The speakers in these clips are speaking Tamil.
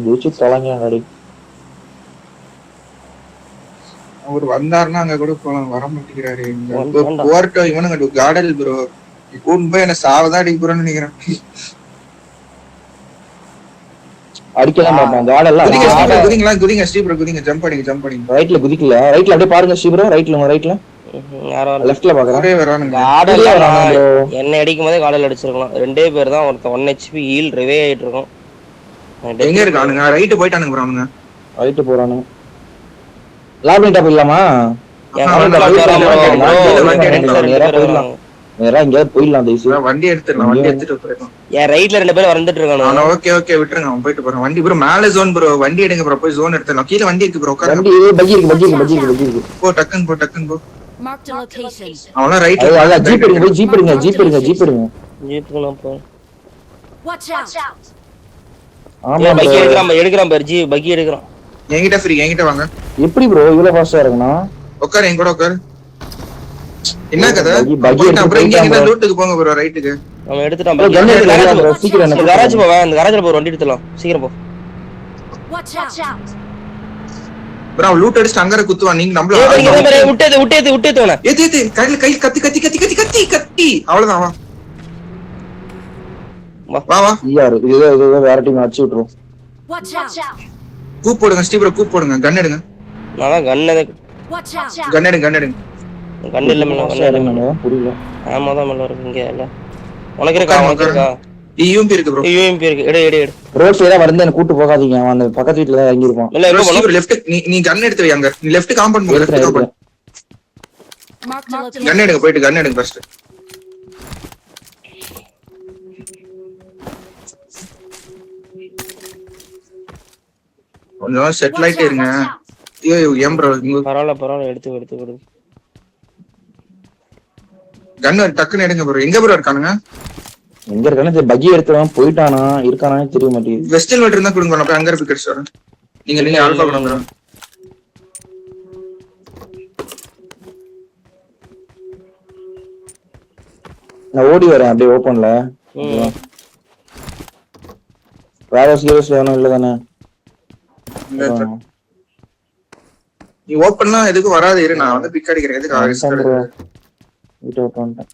குச்சி தொலைங்க. அவர் வந்தாருன்னா அங்க கூட போலாம், வர மாட்டேங்கிறாரு. போர்ட்டோ இவனுங்க காடல் ப்ரோ கூட்டு போய் என்ன சாவதான் அடிக்க போறேன்னு நினைக்கிறேன். அடிக்கலாம் பாப்போம். காடெல்லாம் குதிங்க ஸ்ரீ ப்ரோ, குதிங்க, ஜம்ப் அடிங்க. ரைட்ல குதிக்கல, ரைட்ல அப்படியே பாருங்க ஸ்ரீ ப்ரோ. ரைட்ல லெஃப்ட்ல பாக்குறேன். என்ன அடிக்கும் போதே காடல் அடிச்சிருக்கலாம். 2 பேர் தான். ஒருத்த 1 HP ஹீல் ரிவே ஆயிட்டு இருக்கும். எங்க இருக்கானுங்க? ரைட் போயிட்டானுங்க ப்ரோ. அவனுங்க ரைட் போறானுங்க. லாபிங் டாப் இல்லாமா? நேரா இங்க போயிடலாம். தேசி வண்டி எடுத்துட்டு போயிடலாம். ஏன் ரைட்ல 2 பேர் வந்துட்டு இருக்கானுங்க. ஓகே விட்டுருங்க, அவன் போயிட்டு போறான். வண்டி ப்ரோ மேல ஜோன் ப்ரோ, வண்டி எடுங்க ப்ரோ, போய் ஜோன் எடுத்துடலாம். கீழ வண்டி இருக்கு ப்ரோ, வண்டி பக்கி இருக்கு. போ டக்குன்னு போ. Marked a location. அவன ரைட்ல ஜீப் எடுங்க. போ. Watch out. ஆமா பக்கி எடுக்கறான் பாரு. பக்கி எடுக்கறான். என்கிட்ட வாங்க. எப்படி ப்ரோ இவ்வளவு ஃபாஸ்டா இருக்குனா? உட்கார், என் கூட உட்கார். என்ன கதை? அப்புறம் இங்க என்ன லூட்டுக்கு போங்க ப்ரோ, ரைட்டுக்கு. அவன் எடுத்துட்டான். சீக்கிரம் கராஜ் போவா, அந்த கராஜ்ல போற வண்டி எடுத்துலாம். சீக்கிரம் போ. Watch out. ப்ரோ லூட் அடிச்சு அங்கற குத்துவான். நீங்க நம்மள விட்டேது வேணா. ஏத்து கை கத்தி அவ்வளவுதான். வா யார் இது வேற டீம் அடிச்சு விட்டுறோம். Watch out. கூப் போடுங்க ஸ்டீவ் ப்ரோ, கூப் போடுங்க. கன் எடுங்க. நான் Watch out. கன் எடுங்க. கன் இல்ல மேல புரியல. ஆமா தான் மேல இருக்கு. இங்க இல்ல. உனக்கு இருக்கா? யூஎம்பி இருக்கு ப்ரோ. யூஎம்பி இருக்கு. எடு. ரோட் சைடா வந்து என்ன கூட்டி போகாதீங்க. அவன் அந்த பக்கத்து வீட்ல தான் இறங்கி இருப்பான். இல்ல ப்ரோ லெஃப்ட் நீ கன் எடுத்து வை. அங்க நீ லெஃப்ட் காம்பவுண்ட் போ. Left compound. Marked a location. கன் எடுங்க, போய்ட்டு கன் எடுங்க ஃபர்ஸ்ட். கொஞ்சம் செட்டில் ஆயிட்டே இருங்க. ஐயோ ஏன் ப்ரோ பரவாயில்ல எடுத்து கன் டக்குன்னு எடுங்க ப்ரோ. எங்க ப்ரோ இருக்கானுங்க? எங்க இருக்கானே பக்கி எடுத்துவான். போயிட்டானா இருக்கானே தெரிய மாட்டேங்குது. வெஸ்டர்ன் வெட் இருந்தா கொடுங்க, நான் போய் அங்க போய் கடிச்சு வரேன். நீங்க ஆல்பா கொடுங்க. நான் ஓடி வரேன் அப்படியே ஓபன்ல. வேற சீரியஸ் வேணும் இல்ல தானே? நீ ஓபன்னா எதுக்கு வராது. இரு நான் வந்து பிக் அடிக்கிறேன். எதுக்கு வீட் ஓபன் பண்ணேன்.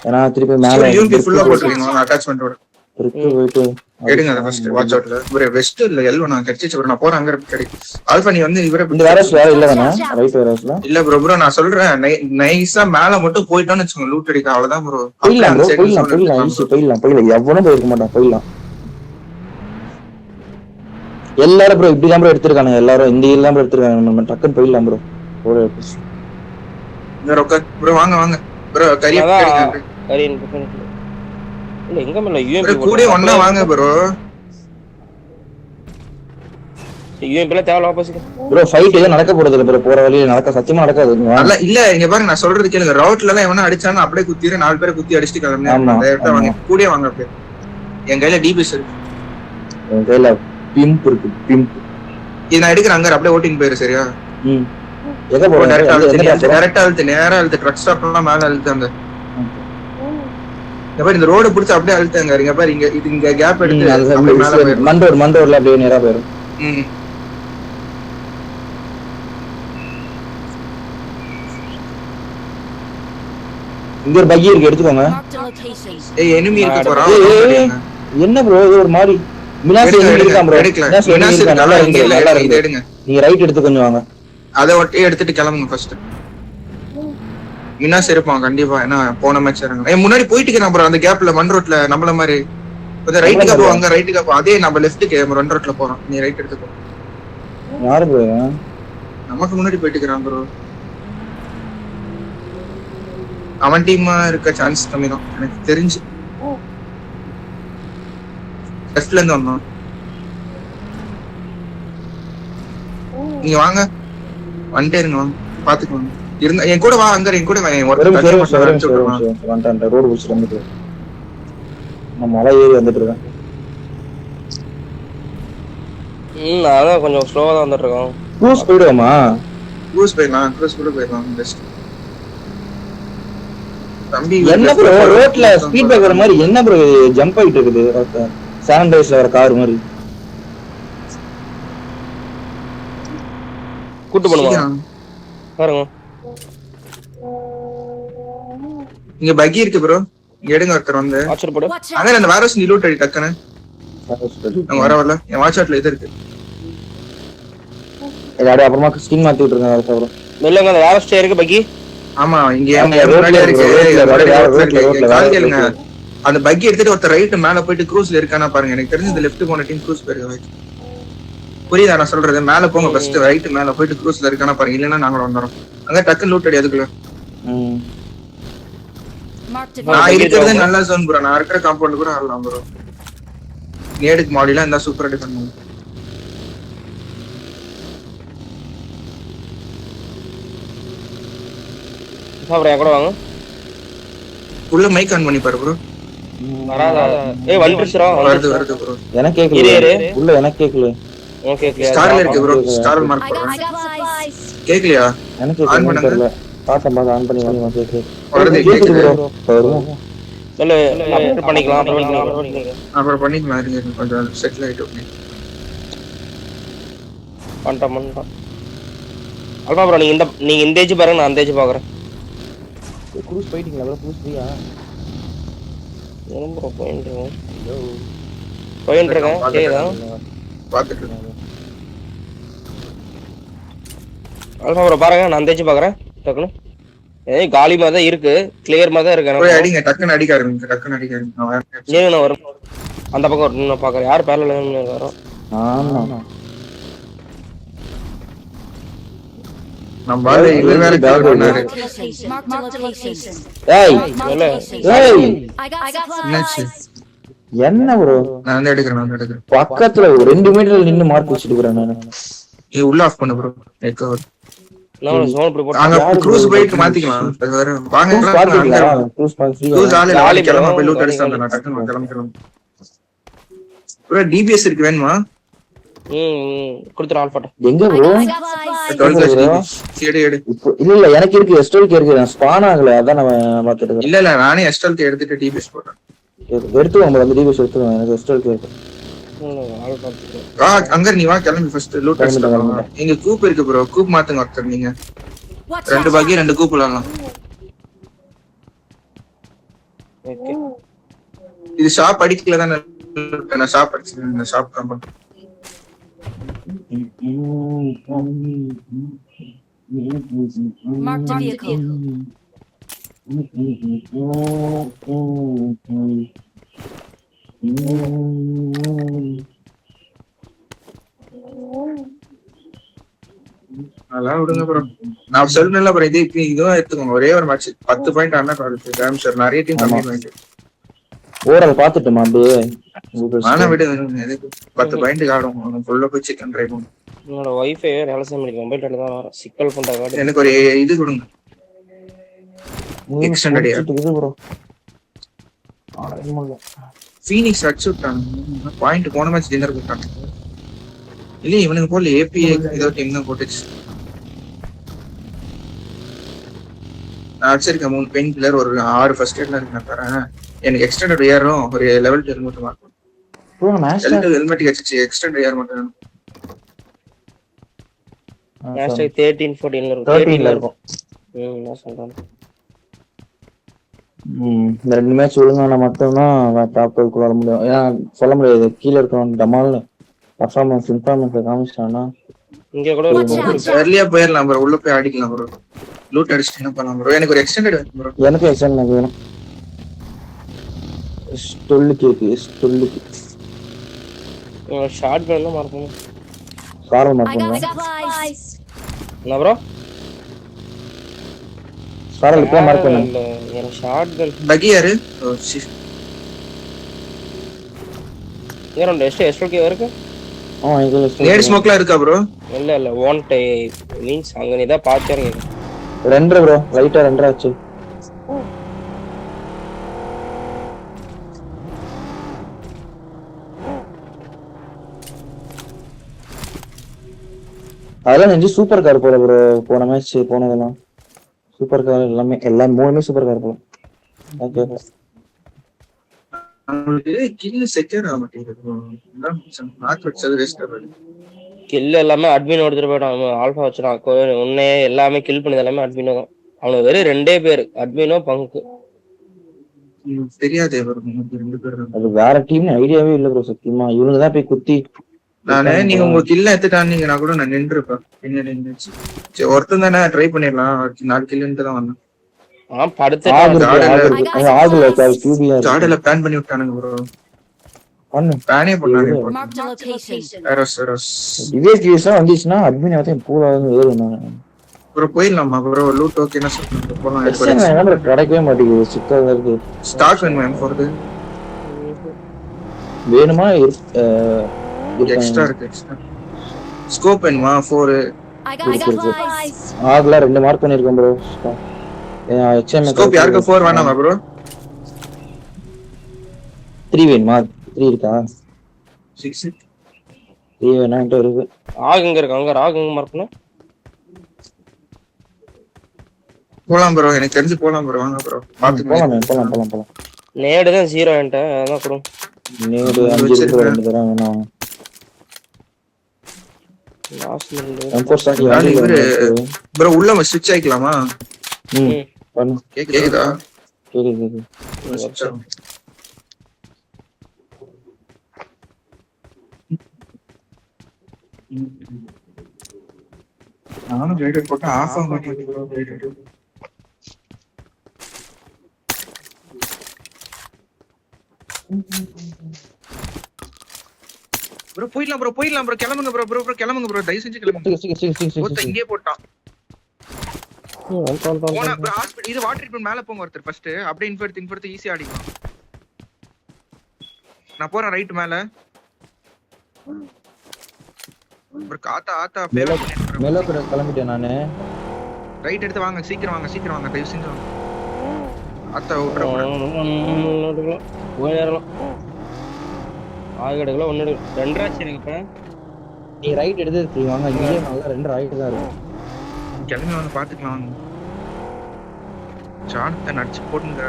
ஏனா திருப்பி மேல யூனிட் ஃபுல்லா போட்டுறீங்க அட்டாச்மென்ட்டோட. போயிட்டு எடுங்க அத ஃபர்ஸ்ட். வாட்ச் அவுட்ல இவரே வெஸ்ட் இல்ல எல்1 நான் கடிச்சிச்சு ப்ரோ. நான் போறேன் அங்க பிக் அடி. ஆல்பா நீ வந்து இவரே இந்த வேற வேற இல்ல தானே? ரைட் வேறஸ்ல இல்ல ப்ரோ நான் சொல்றேன். நைஸா மேல மட்டும் போய்ட்டான்னு வெச்சுங்க, லூட் அடிக்க அவ்வளவுதான் ப்ரோ. போயிடலாம் ஈஸி போயிடலாம். எவனும் போயிருக்க மாட்டான். போயிடலாம் எல்லாரும் ப்ரோ. இப்படி தான் ப்ரோ எடுத்துருக்கானுங்க எல்லாரும். இந்த எல்லாம் ப்ரோ எடுத்துருக்காங்க. நம்ம டக்குன்னு போயிடலாம் ப்ரோ. போற ப்ரோ வாங்க ப்ரோ. கரி இல்ல எங்க மேல யூஎம்பி கூட ஒண்ணா வாங்க ப்ரோ. யூஎம்பில தேவல ஆப்போசிட் ப்ரோ. ஃபைட் எல்லாம் நடக்க போறது இல்ல ப்ரோ. போற வழியில நடக்க சத்தியமா நடக்காது. இல்ல இங்க பாருங்க, நான் சொல்றது கேளுங்க. ரவுட்ல எல்லாம் எவனா அடிச்சானோ அப்படியே குத்திர 4 பேரை குத்தி அடிச்சிட்டு கிளம்புங்க. வாங்க கூட வாங்க அப்படியே. என் கையில டிபிஎஸ் இருக்கு. என் கையில பிம்ப் இருக்கு. இது நான் எடுக்கிறேன். அங்க அப்படியே ஓட்டிங் போயிரு. சரியா? எங்க போறோம்? டைரக்டா அழுத்து. நேரா அழுத்து. ட்ரக் ஸ்டாப்லாம் மேல அழுத்து. அங்க இந்த ரோட புடிச்சு அப்படியே அழுத்தாங்க. இங்க பாரு, இங்க இது இங்க கேப் எடுத்து மண்டோர்ல அப்படியே நேரா போயிரும். இங்க ஒரு பக்கி இருக்கு, எடுத்துக்கோங்க. ஏய் எனிமி இருக்க போறான். என்ன ப்ரோ இது ஒரு மாதிரி மினாஸ் எடுக்கலாம் ப்ரோ. மினாஸ் நல்லா எடுங்க. நீங்க ரைட் எடுத்து கொஞ்சம் வாங்க. அத ஒட்டி எடுத்துட்டு கிளம்புங்க ஃபர்ஸ்ட். மினாஸ் இருப்பான் கண்டிப்பா. ஏன்னா போன மேட்ச் இறங்க. முன்னாடி போயிட்டு இருக்கேன் ப்ரோ. அந்த கேப்ல மண் ரோட்ல நம்மள மாதிரி கொஞ்சம் ரைட்டுக்கு போவாங்க. ரைட்டுக்கு போ. அதே நம்ம லெஃப்ட்க்கு மண் ரோட்ல போறோம். நீ ரைட் எடுத்துக்கோ. யாரு ப்ரோ? நமக்கு முன்னாடி போயிட்டு இருக்கான் ப்ரோ. அவன் டீமா இருக்க சான்ஸ் கம்மி தான் எனக்கு தெரிஞ்சு. லெஃப்ட்ல இருந்து வந்தான். நீங்க வாங்க, வந்துட்டே இருங்க. வாங்க பாத்துக்கோங்க. இருந்தா என் கூட வா. அங்க என் கூட வா. ரோடு பிடிச்சி வந்துட்டு நான் மலை ஏறி வந்துட்டு இருக்கேன். அதான் கொஞ்சம் ஸ்லோவா தான் வந்துட்டு இருக்கோம். க்ரூஸ் போயிடுவோமா? க்ரூஸ் போயிடலாம். க்ரூஸ் கூட போயிடலாம். பெஸ்ட். தம்பி என்ன ப்ரோ ரோட்ல ஸ்பீட் பிரேக்கர் மாதிரி என்ன ப்ரோ ஜம்ப் ஆயிட்டு இருக்குது? சானிடைஸ்ல வர கார் மாதிரி கூட்டு பண்ணுங்க பாருங்க. இங்க பக்கி இருக்கு ப்ரோ, இங்க எடுங்க ஒருத்தர் வந்து. ஆச்சர் போடு. Watch out! அங்க அந்த வேரோஸ் நீ லூட் அடி டக்குன்னு. அங்க வரல, என் வாட்ச் அவுட்ல இது இருக்கு. அப்படியே அப்புறமா ஸ்கின் மாத்தி விட்டுருங்க அதுக்கப்புறம். மெல்லங்க அந்த வேற ஸ்டே இருக்கு பக்கி. ஆமா இங்க முன்னாடியே இருக்கு. கால் கேளுங்க. அந்த பக்கி எடுத்துட்டு ஒருத்தர் ரைட் மேல போயிட்டு க்ரூஸ்ல இருக்கானா பாருங்க. எனக்கு தெரிஞ்சு இந்த லெஃப்ட் போன டீம் க்ரூஸ் போயிருக்காங்க. புரியுதா நான் சொல்றது? மேல போங்க ஃபர்ஸ்ட், ரைட் மேல போயிட்டு க்ரூஸ்ல இருக்கானா பாருங்க. இல்லன்னா நாங்களும் வந்துறோம். அங்க டக்கு லூட் அடி அதுக்குள்ள. நான் இருக்கிறது நல்ல ஜோன் ப்ரோ. நான் இருக்கிற காம்பவுண்ட் கூட ஆடலாம் ப்ரோ. நேடுக்கு மாடிலாம் இருந்தா சூப்பரா டிஃபன் பண்ணுவோம். சாப்பிடுற கூட வாங்க. உள்ள மைக் ஆன் பண்ணி பாரு ப்ரோ. வராதா? ஏய் வந்துருச்சுடா. வருது வருது ப்ரோ. எனக்கு கேக்கல. உள்ள எனக்கு கேக்கல. Okay clear. ஸ்டார்ல இருக்கு ப்ரோ. ஸ்டார் மார்க் போடுறேன். கேக்கலையா? எனக்கு கேக்கல. பாத்தேன் ஆன் பண்ணி கேக்குது. வருது கேக்குது ப்ரோ. வரும். இல்ல அப்புறம் பண்ணிக்கலாம். அப்புறம் பண்ணிக்கலாம். இருங்க கொஞ்சம் செட்டில் ஆயிட்டு ஓகே. பண்ணிட்டோம். அல்பா ப்ரோ நீங்க இந்த ஏஜ் பாருங்க, நான் அந்த ஏஜ் பாக்குறேன். க்ரூஸ் போயிட்டீங்களா ப்ரோ? க்ரூஸ் ஃப்ரீயா? ஏன் ப்ரோ போயிட்டு இருக்கேன். கேக்குதா? பாத்துட்டு இருக்கேன். அல்பா ப்ரோ பாருங்க, நான் அந்த ஏஜ் பாக்குறேன். டக்குனு ஏய் காலி மாதிரி தான் இருக்கு, கிளியர் மாதிரி தான் இருக்கு. போய் அடிங்க, டக்குன்னு அடிக்காருங்க. டக்குன்னு அடிக்காருங்க. நான் வரும் அந்த பக்கம் நான் பாக்குறேன். யார் பேரல வரும்? ஆமா நம்ம பாரு இங்க வேற கால் பண்ணாரு. ஏய் ஏய் என்னாச்சு? என்ன ப்ரோ? நான் வந்து எடுக்கிறேன். பக்கத்துல 2 மீட்டர்ல நின்னு மார்க் வச்சிட்டு இருக்கேன் நானு. நீ உள்ள ஆஃப் பண்ணு ப்ரோ. எக்கோ நான் சோன் ப்ரோ போட்டு அங்க க்ரூஸ் போயிட்டு மாத்திக்கலாம். வேற வாங்க க்ரூஸ் ஃப்ரீயா? க்ரூஸ் ஆளே கிளம்ப போய் லூட் அடிச்சு வந்தா டக்குன்னு கிளம்பிக்கலாம். ப்ரோ டிபிஎஸ் இருக்கு வேணுமா? கொடுத்துற ஆல்ஃபாட். எங்க ப்ரோ? 12 சிடி எடு. இல்ல எனக்கு இருக்கு, எஸ்டோல்க்கு இருக்கு. நான் ஸ்பான் ஆகல, அதான் நான் பாத்துட்டு இருக்கேன். இல்ல நானே எஸ்டோல்க்கு எடுத்துட்டு டிபிஎஸ் போறேன். எடுத்துவாங்க அந்த டிபிஎஸ் எடுத்துவாங்க. எனக்கு எஸ்டோல்க்கு இருக்கு. அங்க நீ வா கிளம்பி ஃபர்ஸ்ட் லூட் அடிச்சுக்கலாம். இங்க கூப் இருக்கு ப்ரோ. கூப் மாத்துங்க ஒருத்தர். நீங்க 2 பாக்கி 2 கூப் விடலாம். ஓகே இது ஷாப் அடிக்கல தான? நான் ஷாப் அடிச்சேன். இந்த ஷாப் தான் Mark the vehicle. அதெல்லாம் விடுங்க ப்ரோ. நான் சொல்லணும்ல ப்ரோ. இதுவும் எடுத்துக்கோங்க. ஒரே ஒரு மேட்ச் 10 பாயிண்ட் ஆனா காலேஜ் டேம் சார். நிறைய டீம் கம்மி பாயிண்ட். ஓரல் பாத்துட்டோமா அப்படியே? ஆனா விடு, 10 பாயிண்ட் ஆடும். ஃபுல்லா போய் சிக்கன் ட்ரை பண்ணும். என்னோட வைஃபை வேலை செய்ய முடியல. மொபைல் தான் வர சிக்கல் பண்ற கார்டு. எனக்கு ஒரு இது கொடுங்க. எக்ஸ்டெண்டட் இது ப்ரோ. ஃபீனிக்ஸ் அடிச்சு விட்டாங்க. பாயிண்ட் போன மேட்ச் டின்னர் போட்டாங்க. இல்ல இவனுக்கு போல ஏபிஏ ஏதோ டீம் தான் போட்டுச்சு. நான் அடிச்சிருக்கேன் 3 பெயின் கில்லர், ஒரு 6 ஃபர்ஸ்ட் எய்ட்ல இருக்கு. நான் தரேன். எனக்கு எக்ஸ்டெண்டட் ஏறும். ஒரு லெவல் 10 மட்டும் மார்க் ப்ரோ. மேட்ச் ஹெல்மெட் கட்சி எக்ஸ்டெண்டட் ஏர் மட்டும். மேட்ச் 13 14 இருக்கும். 13ல இருக்கும். நான் சொல்றேன். இந்த 2 மேட்ச் ஒழுங்கான மட்டும் தான் டாப் 12 குள்ள வர முடியும். ஏன்னா சொல்ல முடியாது, கீழ இருக்கவன் டமால்னு பர்ஃபார்மன்ஸ் இன்ஃபார்மன்ஸ் காமிச்சானா இங்க கூட early-ஆ போயிரலாம் ப்ரோ. உள்ள போய் அடிக்கலாம் ப்ரோ. லூட் அடிச்சிட்டு என்ன பண்ணலாம் ப்ரோ? எனக்கு ஒரு எக்ஸ்டெண்டட் வேணும் ப்ரோ. எனக்கு எக்ஸ்டெண்டட் வேணும். ஸ்டொல்லுக்கு ஷார்ட் கன் மார்க் பண்ணு. கார்ல மார்க் பண்ணுங்க. என்ன ப்ரோ? கார்ல மார்க் பண்ணுங்க. இல்ல எனக்கு ஷார்ட் கன் பக்கி யாரு? ஓ சி. ஏன் ரெண்டு எஸ்டோகே இருக்கு? இதுல நேட் ஸ்மோக்லாம் இருக்கா ப்ரோ? இல்ல ஒன் டைப் மீன்ஸ் அங்க நீ தான் பாத்தேன். 2 ப்ரோ. ரைட்டா 2 ஆச்சு. அதெல்லாம் நெஞ்சு சூப்பர் கார் போல ப்ரோ. போன மேட்ச் போனதெல்லாம் சூப்பர் கார் எல்லாமே 3மே சூப்பர் கார் போல. ஓகே உங்களுக்கு கில் செக்யூர் ஆக மாட்டேங்குது ப்ரோ. நான் நாக் வச்சது வேஸ்ட் ஆகுது. கில் எல்லாமே அட்மின் எடுத்துட்டு போயிட்டான். ஆல்பா வச்சிடான். உன்னையே எல்லாமே கில் பண்ணது எல்லாமே அட்மினோ தான். அவனுக்கு வெறும் 2 பேர், அட்மினோ பங்கு. தெரியாதே bro, ரெண்டு பேரும். அது வேற டீம் ஐடியாவே இல்ல ப்ரோ சத்தியமா. இவனுக்கு தான் போய் குத்தி நானே நீங்க உங்க கில்ல எடுத்துட்டான்னீங்கன்னா கூட நான் நின்றுப்பேன். பின்னாடி நின்னுச்சு. சரி ஒருத்தன் தானே ட்ரை பண்ணிடலாம். 4 கில்லுன்ட்டு தான் வந்தேன். ஆகுல கியூபியா ஜாடல பிளான் பண்ணி விட்டானுங்க ப்ரோ. பண்ணு பிளானே பண்ணாங்க. Marked a location. டிவைஸ் யூஸா வந்துச்சுன்னா அட்மின் வந்து போறாங்க ஏறுனாங்க. ப்ரோ போயிடலாமா ப்ரோ? லூட் ஓகேனா சொல்லுங்க போலாம். என்ன கிடைக்கவே மாட்டேங்குது. சிக்கல் இருக்கு. ஸ்டாக் வேணுமா M4? வேணுமா? எக்ஸ்ட்ரா இருக்கு. எக்ஸ்ட்ரா ஸ்கோப் வேணுமா? 4 I got supplies. ஆகுல 2 மார்க் பண்ணிருக்கேன் ப்ரோ. ஸ்கோப் யாருக்கு 4 வேணாமா ப்ரோ? 3 வேணுமா? 3 இருக்கா? 6 3 வேணான்ட்டு இருக்கு. ஆகுங்க இருக்காங்க. ராகுங்க மார்க்னா போலாம் ப்ரோ. எனக்கு தெரிஞ்சு போலாம் ப்ரோ. வாங்க ப்ரோ. போலாம். நேடு தான் 0 என்கிட்ட. அதான் ப்ரோ. நேடு 5 இருக்கு. 2 தரம் வேணும். ப்ரோ உள்ள ஸ்விட்ச் ஆயிக்கலாமா? பண்ணு. கேக்குதா? கேக்குது. நானும் ரேடர் போட்டு ஆஃப் ஆக மாட்டேங்குது ப்ரோ. ரேடர் ப்ரோ போயிடலாம் ப்ரோ. கிளம்புங்க ப்ரோ. கிளம்புங்க ப்ரோ. தயவு செஞ்சு கிளம்புங்க. ஒருத்தன் இங்கே போட்டான். போனா ப்ரோ ஹாஸ்பிடல். இது வாட்டர் ட்ரீட்மென்ட் மேல போங்க ஒருத்தர் ஃபர்ஸ்ட். அப்படியே இன்ஃபர்ட் ஈஸியா அடிக்கலாம். நான் போறேன் ரைட் மேல. ப்ரோ ஆத்தா ஃபேவர் பண்ணிட்டு மேல கூட கிளம்பிட்டேன் நானு. ரைட் எடுத்து வாங்க. சீக்கிரம் வாங்க. தயவு செஞ்சு வாங்க. ஆத்தா ஓட்ற போயிடலாம். ஆகடக்குல 1 2 ஆச்சு எனக்கு இப்ப. நீ ரைட் எடுத்து வாங்க. இங்கே நல்லா 2 ரைட் தான் இருக்கு. கிளம்பி வந்து பாத்துக்கலாம். சாணத்தை நடிச்சு போட்டுங்க.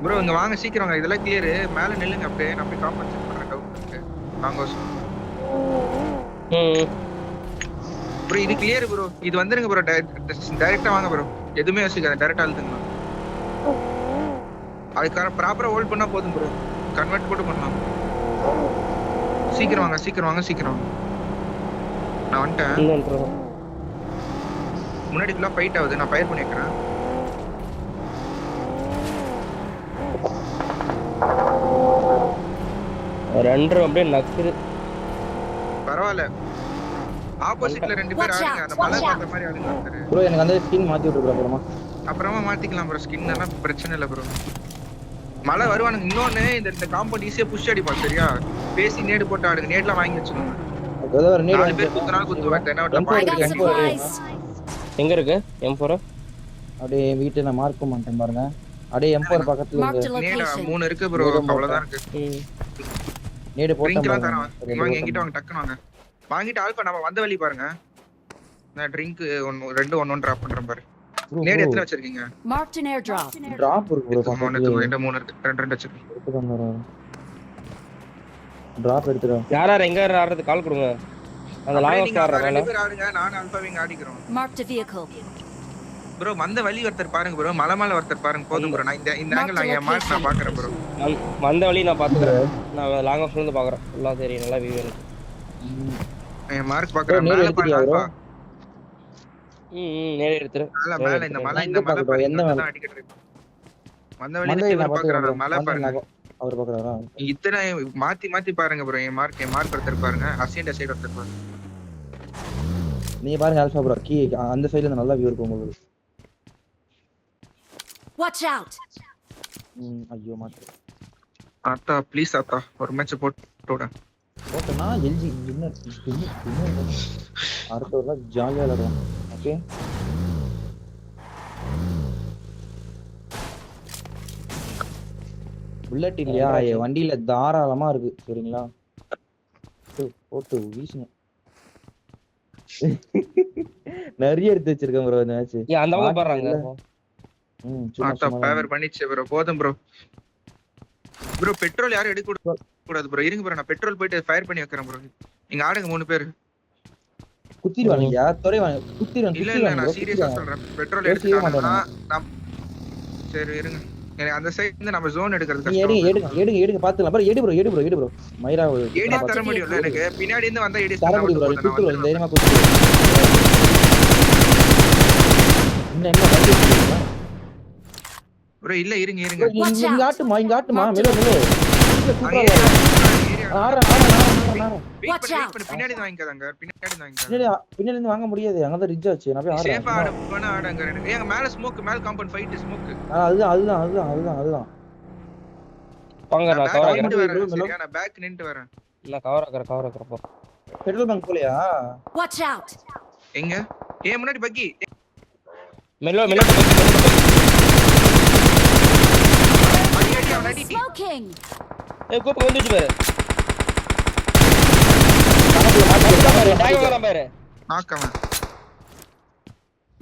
ப்ரோ இங்க வாங்க சீக்கிரம் வாங்க. இதெல்லாம் கிளியர். மேல நில்லுங்க அப்படியே. நான் போய் காம்பன்சேட் பண்றேன். டவுட் இருக்கு. வாங்க ப்ரோ. இது கிளியர் ப்ரோ. இது வந்துருங்க ப்ரோ. டைரக்டா வாங்க ப்ரோ. எதுவுமே யோசிக்காத. டைரக்டா அழுத்துங்க. அதுக்கான ப்ராப்பரா ஹோல்ட் பண்ணா போதும் ப்ரோ. கன்வெர்ட் போட்டு பண்ணலாம். சீக்கிரம் வாங்க. நான் வந்துட்டேன். முன்னாடி ஃபுல்லா ஃபைட் ஆகுது. நான் ஃபயர் பண்ணி வைக்கிறேன். ரெண்டரை அப்படியே நக்குது. பரவாயில்ல. ஆப்போசிட்ல 2 பேர் ஆடுங்க. அந்த மலை பார்த்த மாதிரி ஆடுங்க ஒருத்தர். ப்ரோ எனக்கு அந்த ஸ்கின் மாத்தி விட்டுறேன் அப்புறமா மாத்திக்கலாம் ப்ரோ. ஸ்கின் எல்லாம் பிரச்சனை இல்ல ப்ரோ. மழை வருவானுங்க. இன்னொன்னு இந்த காம்பவுண்ட் ஈஸியா புஷ் அடிப்பான். சரியா? பேசி நேடு போட்டு ஆடுங்க. நேட்லாம் வாங்கி வச்சுக்கோங்க. 4 பேர் குத்துனாலும் குத்துவேன். எங்க இருக்கு M4? அப்படியே வீட்டுல நான் மார்க் பண்ணிட்டேன் பாருங்க. அப்படியே M4 பக்கத்துல நேடா 3 இருக்கு ப்ரோ. அவ்வளவுதான் இருக்கு. நேடு போட்டு வாங்க. என்கிட்ட வாங்க. டக்குன்னு வாங்க. வாங்கிட்டு ஆல்பா நம்ம வந்த வழி பாருங்க. நான் ட்ரிங்க் 2 1 டிராப் பண்றேன் பாரு. நேடு எத்தனை வச்சிருக்கீங்க? Marked an airdrop. டிராப் இருக்கு ப்ரோ. பக்கத்துல 3 இருக்கு. 2 வச்சிருக்கேன். டிராப் எடுத்துறோம். யாரார் எங்க ஆடுறது கால் கொடுங்க. அந்த லாங் ஆஃப் ஆடுறாங்க. 2 பேர் ஆடுங்க. நான் ஆல்பாவிங் ஆடிக்கிறோம். Marked a vehicle. ப்ரோ வந்த வழி ஒருத்தர் பாருங்க ப்ரோ. மலை ஒருத்தர் பாருங்க. போதும் ப்ரோ. நான் இந்த ஆங்கிள் நான் மார்க் நான் பாக்குறேன் ப்ரோ. வந்த வழி நான் பாத்துக்கறேன். நான் லாங் ஆஃப்ல இருந்து பாக்குறேன். ஃபுல்லா தெரியும். நல்லா வியூ எனக்கு. நான் மார்க் பாக்குறேன். மேல பாருங்க ஆல்பா. நேரே எடுத்துரு. மேல இந்த மலை பாருங்க. எந்த மலை அடிக்கிட்டு இருக்கு. வந்த வழி நான் பாக்குறேன். மலை பாருங்க. அவர் பாக்குறாரா? இத்தனை மாத்தி பாருங்க ப்ரோ. என் மார்க் ஒருத்தர் பாருங்க. அசியன்ட் சைடு ஒருத்தர் பாருங்க. நீங்க பாருங்க ஆல்பா ப்ரோ. கீ அந்த சைடுல நல்ல வியூ இருக்கும் உங்களுக்கு. Watch out. ஐயோ மாத்து. ஆத்தா ப்ளீஸ் ஆத்தா ஒரு மேட்ச் போட்டுடா. போட்டனா எல்ஜி வின்னர் அடுத்த ஒரு ஜாலியா விளையாடுவோம். ஓகே புல்லட் இல்லையா? வண்டியில தாராளமா இருக்கு. சரிங்களா? போட்டு வீசுங்க. நிறைய எடுத்து வச்சிருக்கேன் ப்ரோ இந்த மேட்ச். ஏன் அந்த பக்கம் போடுறாங்க சும்மா ஆட்டோ சும்மா பவர் பண்ணிச்சு ப்ரோ. போதும் ப்ரோ. ப்ரோ பெட்ரோல் யாரும் எடுக்க கூடாது ப்ரோ. இருங்க ப்ரோ, நான் பெட்ரோல் போயிட்டு ஃபயர் பண்ணி வைக்கிறேன் ப்ரோ. நீங்க ஆடுங்க 3 பேர். குத்திடுவானுங்க தொலைவாங்க குத்திடுவாங்க. இல்ல இல்ல நான் சீரியஸா சொல்றேன். பெட்ரோல் எடுத்துட்டாங்கன்னா நான் சரி இருங்க. எனக்கு அந்த சைடுல இருந்து நம்ம ஜோன் எடுக்கிறது கஷ்டம். எடுங்க பாத்துக்கலாம் ப்ரோ. எடு ப்ரோ மைரா ஏடி தர முடியும்ல எனக்கு. பின்னாடி இருந்து வந்தா ஏடி தர முடியும் ப்ரோ. குத்துறோம் தைரியமா குத்துறோம். என்ன ப்ரோ இல்ல இருங்க இருங்க. இங்க ஆட்டுமா மெலோ சூப்பரா ஆற பின்னாடி வாங்கிக்காதங்க. பின்னாடி இருந்து வாங்க முடியாது. அங்கதான் ரிட்ஜ் ஆச்சு. நான் போய் சேஃபா ஆடுங்க. ஏங்க மேல ஸ்மோக், மேல காம்பவுண்ட் ஃபைட் ஸ்மோக். அதுதான் பாங்க நான் கவர் ஆகறேன். சரியா நான் பேக் நின்னு வரேன். நான் கவர் ஆகறேன் போ. பெட்ரோல் பங்க் போலையா? Watch out. எங்க முன்னாடி பக்கி. மெல்லோ Smoking. கூப்பு வந்துச்சு பாரு. டாக் வரான் பாரு. நாக்கவன்.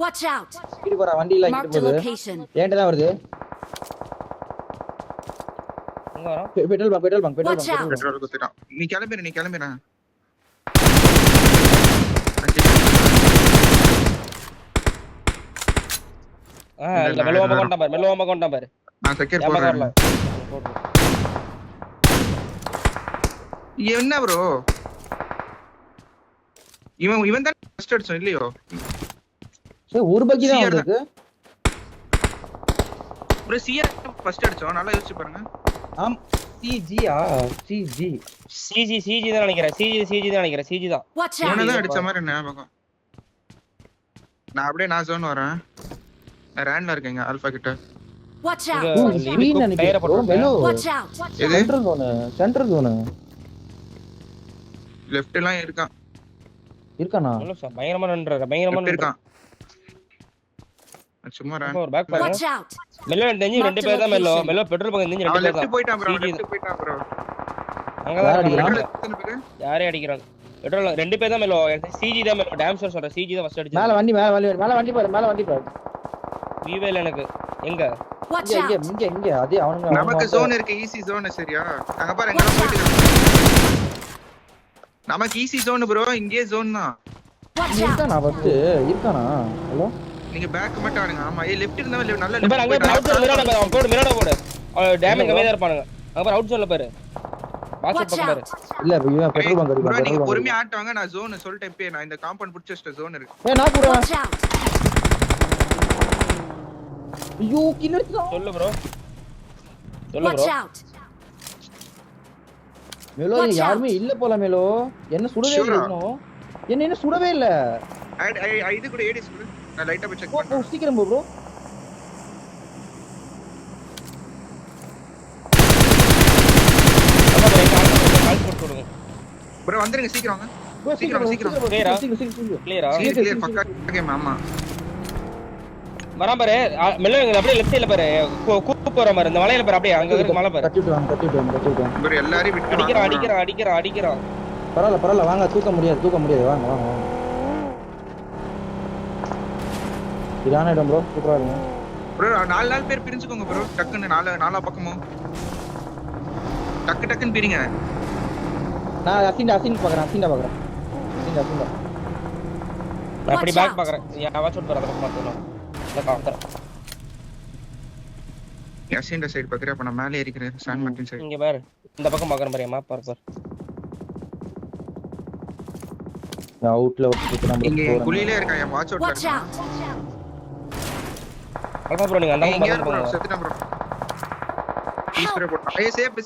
Watch out. இடி போறா வண்டி இல்ல Mark இங்க the போகுது. location. ஏன்டா தான் வருது? எங்க வரான்? Petrol bunk Watch out. Petrol குத்திட்டான். நீ கிளம்பிரு. இல்ல மெல்லோமா கொண்டான் பாரு. நான் செக்யூர் ஏமா போறேன். வரல. என்ன ப்ரோ இவன் தான் ஃபர்ஸ்ட் அடிச்சோம் இல்லையோ? ஏய் ஒரு பக்கி தான் வந்திருக்கு. ப்ரோ சிஆர் ஃபர்ஸ்ட் அடிச்சோம். நல்லா யோசிச்சு பாருங்க. ஆம் சிஜியா சிஜி தான் நினைக்கிறேன். சிஜி தான். Watch out. இவனை தான் அடிச்ச மாதிரி ஞாபகம். நான் ஜோன் வரேன். நான் ரேண்ட்ல இருக்கேங்க ஆல்பா கிட்ட. Watch out. ஸ்கிரீன் நினைக்கிறேன் ப்ரோ. Mellow Watch out. எது சென்டர் ஜோன் லெஃப்ட் எல்லாம் இருக்கானா? பயங்கரமா இருக்கான். சும்மா ரேண்ட் ஒரு பேக் பாருங்க. Watch out. மெல்லோ தெரிஞ்சு 2 பேர் தான் மெல்லோ பெட்ரோல் பங்க் தெரிஞ்சு 2 அவன் பேர் லெஃப்ட் தான். போயிட்டான் ப்ரோ. அங்க தான் பெட்ரோல் இருக்காங்க. எத்தனை பேரு? யாரே அடிக்குறாங்க. பெட்ரோல் 2 பேர் தான் மெல்லோ. சிஜி தான் மெல்லோ. டேம் ஷோர் சொல்றேன். சிஜி தான் ஃபர்ஸ்ட் அடிச்சது. மேல வண்டி பாரு. வீவேல எனக்கு எங்க Watch out. இங்க அதே அவனுங்க நமக்கு ஜோன் இருக்கு. ஈஸி ஜோன் சரியா? அங்க பாரு எங்க போயிட்டு இருக்கு. நமக்கு ஈஸி ஜோன் ப்ரோ. இங்கே ஜோன் தான். Watch out. இருக்கானா? ஹலோ நீங்க பேக் மட்டும் ஆடுங்க. ஆமா லெஃப்ட் இருந்தா நல்ல இப்ப அங்க அவுட் சைடுல மிரட பாரு. அவன் மிரட போடு. டேமேஜ் கம்மியா தான் இருப்பானுங்க. அங்க பாரு அவுட் சைடுல பாரு. பாஸ் Watch பக்கம் பாரு. out. இல்ல இவன் பெட்ரோல் பங்க் ப்ரோ நீங்க அடிப்பான். பொறுமையா ஆட்டுவாங்க. நான் ஜோன் சொல்லிட்டேன். இப்ப நான் இந்த காம்பவுண்ட் புடிச்ச ஜோன் இருக்கு. ஏய் நான் கூட Watch out. ஐயோ கில் அடிச்சான். சொல்லு ப்ரோ. Watch out. மெலோ யாருமே இல்ல போல மெலோ. என்ன சுடவே இல்ல இன்னும். என்ன சுடவே இல்ல. இது கூட ஏடிஸ் கூட நான் லைட்டா போய் செக் பண்றேன். சீக்கிரம் போ ப்ரோ. கால் போட்டு விடுங்க. ப்ரோ வந்துருங்க சீக்கிரம் வாங்க. சீக்கிரம் கிளியரா கிளியர் பக்கா கேம். ஆமா வரான் பாரு. மெல்லோ இங்க அப்படியே லெஃப்ட் சைடுல பாரு. கூப்பு போற மாதிரி இந்த மலையில பாரு. அப்படியே அங்க இருக்கு மலை பாரு. தட்டிட்டு வாங்க. ப்ரோ எல்லாரையும் விட்டு அடிக்கிறான். பரவாயில்ல வாங்க. தூக்க முடியாது வாங்க. இதான இடம் ப்ரோ. சூப்பரா இருக்கு ப்ரோ. 4 பேர் பிரிஞ்சுக்கோங்க ப்ரோ. டக்குன்னு நாலா பக்கமும் டக்குன்னு பிரிங்க. நான் அசின் பாக்குறேன். நான் அப்படி பேக் பாக்குறேன். வாட்ச் அவுட் பண்றத பார்த்தோம். நான் பாக்குறேன். யாசின்ட சைடு பாக்குறேன். அப்ப நான் மேலே ஏறிக்கிறேன். San Martin side. இங்க பாரு. இந்த பக்கம் பாக்குறேன் பாரு. மேப் பாரு. அவுட்ல விட்டு நம்ம இங்க குளியிலே இருக்கா. என் வாட்ச் அவுட்ல Watch இருக்கா. out. அல்பா ப்ரோ நீங்க அந்த இங்க பக்கம் ப்ரோ போங்க. செத்துட்டேன் ப்ரோ. ஈஸ்பரே போட்டான். சேஃப் புடி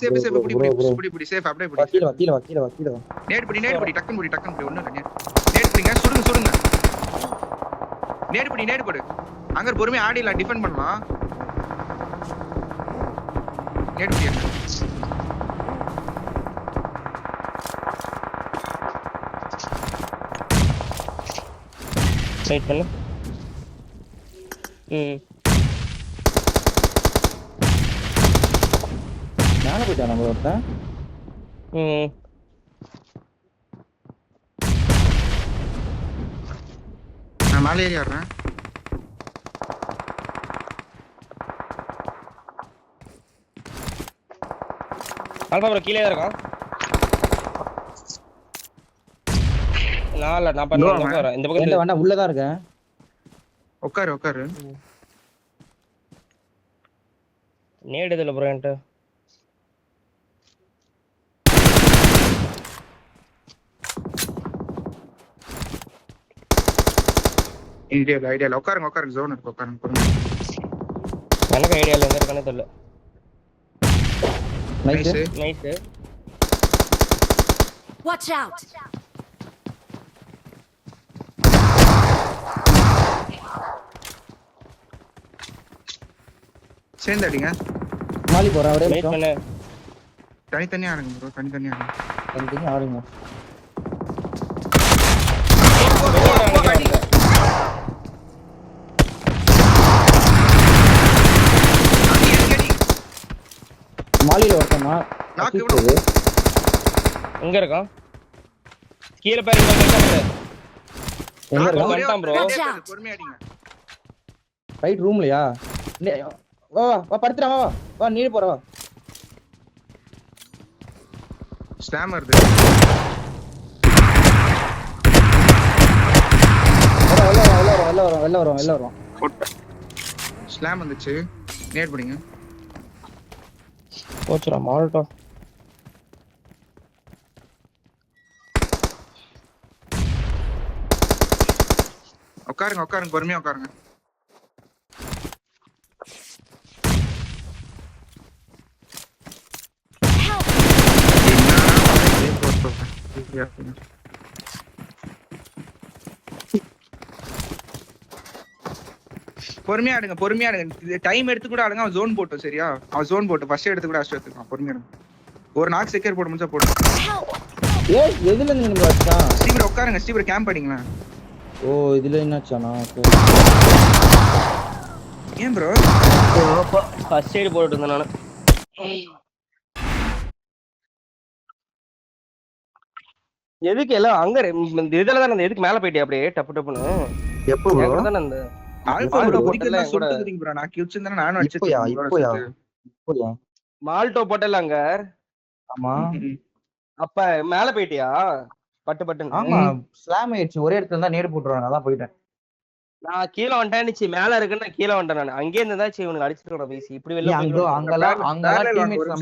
சேஃப். அப்படியே புடி. கீழ வா. நேட் புடி டக்குன்னு புடி. ஒண்ணு இல்ல நேட் புடிங்க. சுடுங்க. நேட் போடு. அங்க பொறுமையா ஆடிலாம் டிஃபெண்ட் பண்ணலாம். நேட் புடி. வெயிட் பண்ணு. மேல போயிட்டான் நம்ம ஒருத்தன். நான் மேலே ஏறி ஆடுறேன். ஆல்பா ப்ரோ கீழே தான் இருக்கான். நான் பண்ண இந்த பக்கம் வேண்டாம் உள்ளதான் இருக்கேன். உட்காரு. நேடுதுல ப்ரோ என்கிட்ட. ஐடியா உட்காருங்க ஜோன் இருக்கு உட்காருங்க. எனக்கு ஐடியா இல்லை எங்க இருக்கானே தெரியல. நைஸ். Watch out! சேர்ந்து அடிங்க. மாலி போறேன் ஒரே வெயிட் பண்ணு. தனித்தனியா ஆடுங்க ப்ரோ, தனித்தனியா ஆடுங்க. தனித்தனியா ஆடுங்க. மாலில ஒருத்தமா எங்க இருக்கான்? கீழ பாரு எங்க இருக்கான் ப்ரோ? பொறுமையா அடிங்க. ரைட் ரூம்லயா? வா படுத்துறா வா நீ போற வா. ஸ்லாம் வருது. வெளில வரோம். ஸ்லாம் வந்துச்சு. நேட் படிங்க. போச்சுடா மால்டோ. உட்காருங்க பொறுமையா உட்காருங்க. பொறுமையா ஆடுங்க. டைம் எடுத்து கூட ஆடுங்க. அவன் ஜோன் போட்டோம் சரியா? அவன் ஜோன் போட்டு ஃபர்ஸ்ட் எடுத்து கூட அஷ்ட எடுத்துக்கலாம். பொறுமையா ஆடுங்க. ஒரு நாக் செக்யூர் போட்டு முடிச்சா போடு. ஏய் எதுல நின்னு வச்சா? ஸ்டீவர் உட்காருங்க. ஸ்டீவர் கேம்ப் அடிங்களா? ஓ இதுல என்னாச்சானா? ஏன் ப்ரோ? ஃபர்ஸ்ட் எய்ட் போட்டுட்டு இருந்தேன் நானு. எதுக்கு எல்லாம் அங்க இதுல தான் எதுக்கு மேல போயிட்டே அப்படியே டப்புன்னு? எப்போ ப்ரோ? தான அந்த ஆல்பா ப்ரோ முடிக்கல சொல்லிட்டீங்க ப்ரோ. நான் கியூச்சிந்தா நானும் அடிச்சிட்டேன். இப்போயா? மால்டோ போட்டல அங்க. ஆமா. அப்ப மேல போயிட்டியா? பட்டு. ஆமா ஸ்லாம் ஆயிடுச்சு. ஒரே இடத்துல தான் நேடு போட்டுறாங்க. அதான் போயிட்டேன். நான் கீழே வந்துட்டேன். மேல இருக்குன்னு நான் கீழே வந்துட்டேன். நான் அங்கே இருந்தாச்சு இவனுக்கு அடிச்சிட்டு பேசி இப்படி வெளில அங்கெல்லாம் டீம்மேட்ஸ்